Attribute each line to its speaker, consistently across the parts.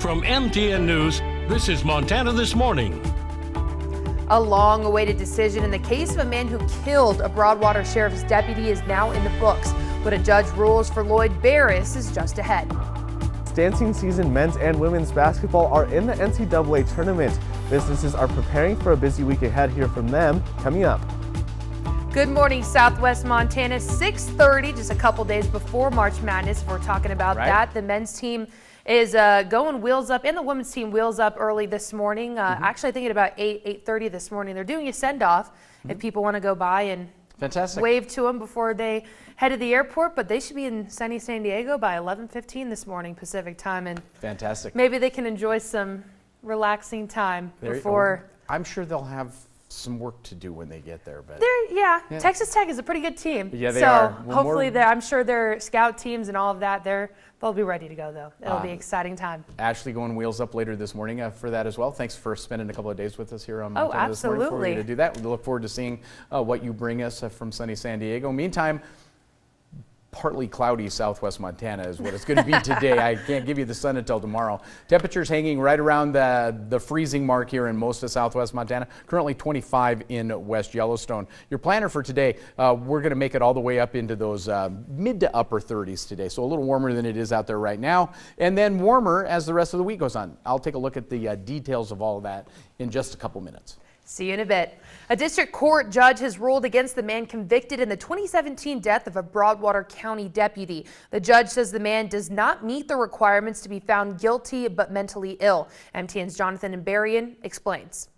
Speaker 1: From MTN News, this is Montana This Morning.
Speaker 2: A long-awaited decision in the case of a man who killed a Broadwater Sheriff's deputy is now in the books. What a judge rules for Lloyd Barris is just ahead.
Speaker 3: Dancing season men's and women's basketball are in the NCAA tournament. Businesses are preparing for a busy week ahead. Hear from them coming up.
Speaker 2: Good morning, Southwest Montana. 6:30, just a couple days before March Madness. We're talking about that. The men's team is going wheels up, and the women's team wheels up early this morning. Actually, I think at about 8:30 this morning. They're doing a send-off if people want to go by and wave to them before they head to the airport. But they should be in sunny San Diego by 11:15 this morning Pacific time, and maybe they can enjoy some relaxing time before.
Speaker 4: I'm sure they'll have some work to do when they get there, but
Speaker 2: Texas Tech is a pretty good team.
Speaker 4: Yeah, they are.
Speaker 2: Hopefully, I'm sure their scout teams and all of that, they'll be ready to go though. It'll be an exciting time.
Speaker 4: Ashley going wheels up later this morning for that as well. Thanks for spending a couple of days with us here on Montana This Morning.
Speaker 2: Absolutely.
Speaker 4: To do that, we look forward to seeing what you bring us from sunny San Diego. Meantime, partly cloudy Southwest Montana is what it's going to be today. I can't give you the sun until tomorrow. Temperatures hanging right around the freezing mark here in most of Southwest Montana. Currently 25 in West Yellowstone. Your planner for today, we're going to make it all the way up into those mid to upper 30s today. So a little warmer than it is out there right now. And then warmer as the rest of the week goes on. I'll take a look at the details of all of that in just a couple minutes.
Speaker 2: See you in a bit. A district court judge has ruled against the man convicted in the 2017 death of a Broadwater County deputy. The judge says the man does not meet the requirements to be found guilty but mentally ill. MTN's Jonathan Imbarian explains.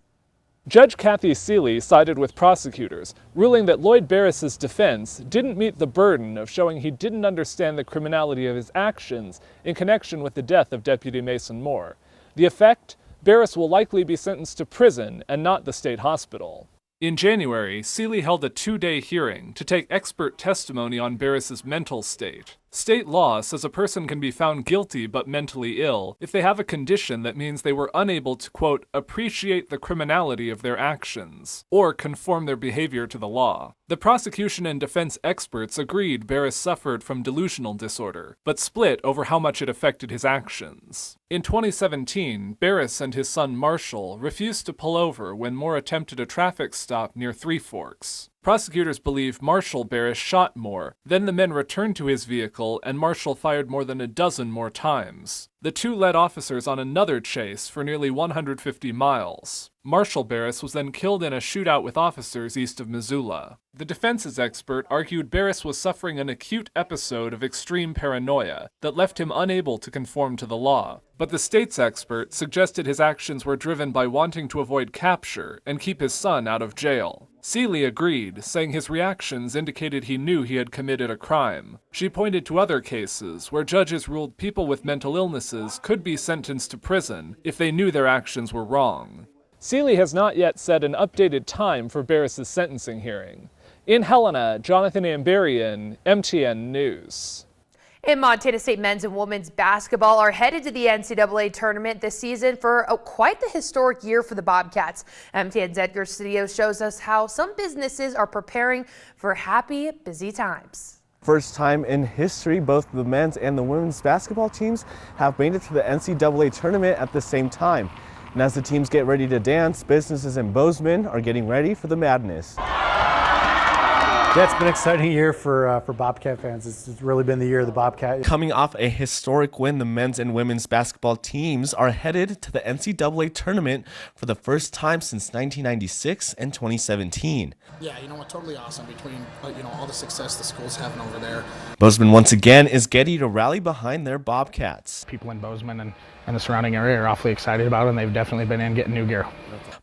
Speaker 5: Judge Kathy Seeley sided with prosecutors, ruling that Lloyd Barris's defense didn't meet the burden of showing he didn't understand the criminality of his actions in connection with the death of Deputy Mason Moore. The effect? Barris will likely be sentenced to prison and not the state hospital. In January, Seeley held a 2-day hearing to take expert testimony on Barris's mental state. State law says a person can be found guilty but mentally ill if they have a condition that means they were unable to, quote, appreciate the criminality of their actions or conform their behavior to the law. The prosecution and defense experts agreed Barris suffered from delusional disorder, but split over how much it affected his actions. In 2017, Barris and his son Marshall refused to pull over when Moore attempted a traffic stop near Three Forks. Prosecutors believe Marshall Barris shot Moore. Then the men returned to his vehicle and Marshall fired more than a dozen more times. The two led officers on another chase for nearly 150 miles. Marshall Barris was then killed in a shootout with officers east of Missoula. The defense's expert argued Barris was suffering an acute episode of extreme paranoia that left him unable to conform to the law. But the state's expert suggested his actions were driven by wanting to avoid capture and keep his son out of jail. Seeley agreed, saying his reactions indicated he knew he had committed a crime. She pointed to other cases where judges ruled people with mental illnesses could be sentenced to prison if they knew their actions were wrong. Seeley has not yet set an updated time for Barris's sentencing hearing. In Helena, Jonathan Imbarian, MTN News.
Speaker 2: In Montana State men's and women's basketball are headed to the NCAA tournament this season for quite the historic year for the Bobcats. MTN's Edgar Studio shows us how some businesses are preparing for happy, busy times.
Speaker 3: First time in history, both the men's and the women's basketball teams have made it to the NCAA tournament at the same time. And as the teams get ready to dance, businesses in Bozeman are getting ready for the madness.
Speaker 6: Yeah, it's been an exciting year for Bobcat fans. It's really been the year of the Bobcat.
Speaker 3: Coming off a historic win, the men's and women's basketball teams are headed to the NCAA tournament for the first time since 1996 and 2017.
Speaker 7: Yeah, totally awesome between, all the success the school's having over there.
Speaker 3: Bozeman once again is getting to rally behind their Bobcats.
Speaker 8: People in Bozeman and the surrounding area are awfully excited about it, and they've definitely been in getting new gear.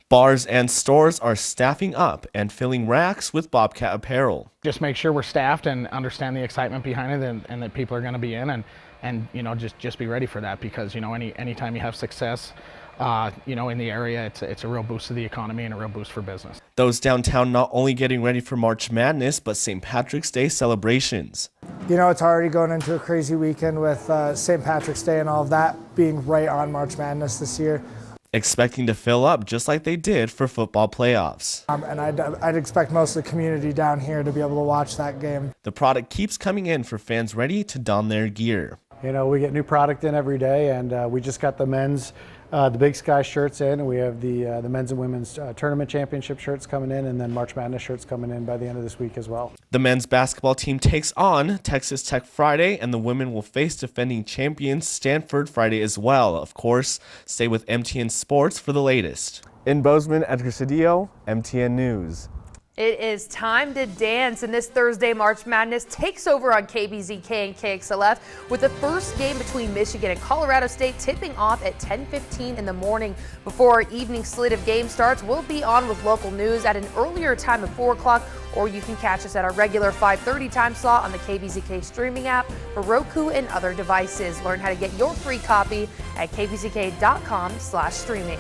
Speaker 3: Bars and stores are staffing up and filling racks with Bobcat apparel.
Speaker 8: Just make sure we're staffed and understand the excitement behind it, and that people are going to be in, and just be ready for that, because anytime you have success in the area, it's a real boost to the economy and a real boost for business.
Speaker 3: Those downtown not only getting ready for March Madness, but St. Patrick's Day celebrations.
Speaker 9: It's already going into a crazy weekend with St. Patrick's Day and all of that being right on March Madness this year.
Speaker 3: Expecting to fill up just like they did for football playoffs.
Speaker 9: And I'd expect most of the community down here to be able to watch that game.
Speaker 3: The product keeps coming in for fans ready to don their gear.
Speaker 6: You know, we get new product in every day, and we just got the men's, the Big Sky shirts in, and we have the men's and women's tournament championship shirts coming in, and then March Madness shirts coming in by the end of this week as well.
Speaker 3: The men's basketball team takes on Texas Tech Friday, and the women will face defending champions Stanford Friday as well. Of course, stay with MTN Sports for the latest. In Bozeman, Edgar Cedillo, MTN News.
Speaker 2: It is time to dance, and this Thursday, March Madness takes over on KBZK and KXLF with the first game between Michigan and Colorado State tipping off at 10:15 in the morning. Before our evening slate of games starts, we'll be on with local news at an earlier time of 4 o'clock, or you can catch us at our regular 5:30 time slot on the KBZK streaming app for Roku and other devices. Learn how to get your free copy at kbzk.com/streaming.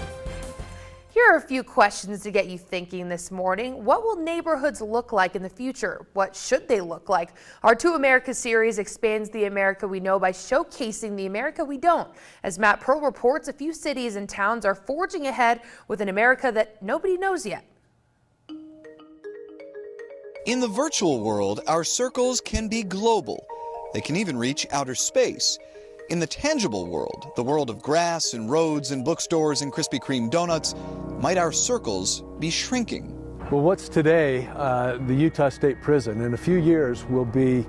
Speaker 2: Here are a few questions to get you thinking this morning. What will neighborhoods look like in the future? What should they look like? Our Two Americas series expands the America we know by showcasing the America we don't. As Matt Pearl reports, a few cities and towns are forging ahead with an America that nobody knows yet.
Speaker 10: In the virtual world, our circles can be global. They can even reach outer space. In the tangible world, the world of grass and roads and bookstores and Krispy Kreme donuts, might our circles be shrinking?
Speaker 11: Well, what's today the Utah State Prison in a few years will be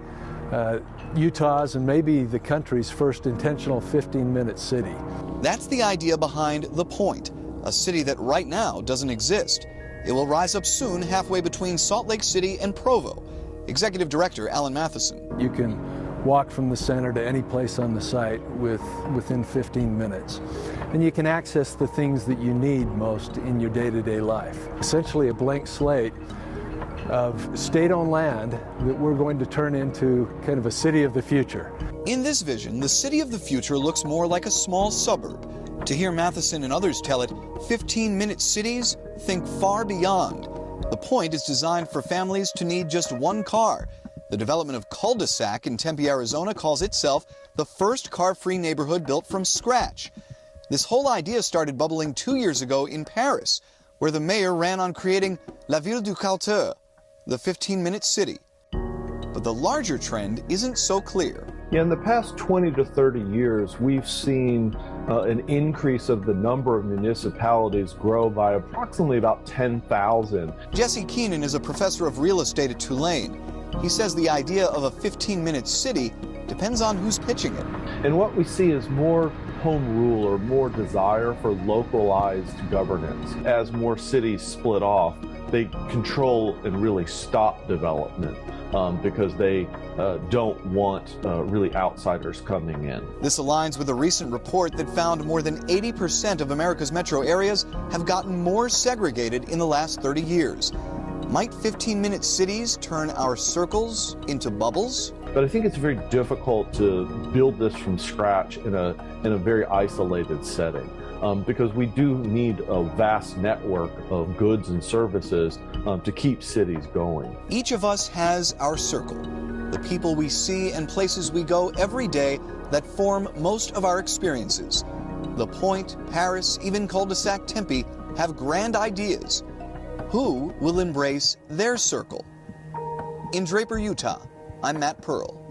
Speaker 11: Utah's and maybe the country's first intentional 15-minute city.
Speaker 10: That's the idea behind The Point, a city that right now doesn't exist. It will rise up soon halfway between Salt Lake City and Provo. Executive Director Alan Matheson.
Speaker 11: You can walk from the center to any place on the site within 15 minutes. And you can access the things that you need most in your day-to-day life. Essentially a blank slate of state-owned land that we're going to turn into kind of a city of the future.
Speaker 10: In this vision, the city of the future looks more like a small suburb. To hear Matheson and others tell it, 15-minute cities think far beyond. The Point is designed for families to need just one car. The development of Cul-de-sac in Tempe, Arizona calls itself the first car-free neighborhood built from scratch. This whole idea started bubbling 2 years ago in Paris, where the mayor ran on creating La Ville du Culture, the 15-minute city. But the larger trend isn't so clear.
Speaker 12: In the past 20 to 30 years, we've seen an increase of the number of municipalities grow by approximately about 10,000.
Speaker 10: Jesse Keenan is a professor of real estate at Tulane. He says the idea of a 15-minute city depends on who's pitching it.
Speaker 12: And what we see is more home rule or more desire for localized governance. As more cities split off, they control and really stop development because they don't want really outsiders coming in.
Speaker 10: This aligns with a recent report that found more than 80% of America's metro areas have gotten more segregated in the last 30 years. Might 15-minute cities turn our circles into bubbles?
Speaker 12: But I think it's very difficult to build this from scratch in a very isolated setting because we do need a vast network of goods and services to keep cities going.
Speaker 10: Each of us has our circle, the people we see and places we go every day that form most of our experiences. The Point, Paris, even Cul-de-sac Tempe have grand ideas. Who will embrace their circle? In Draper, Utah, I'm Matt Pearl.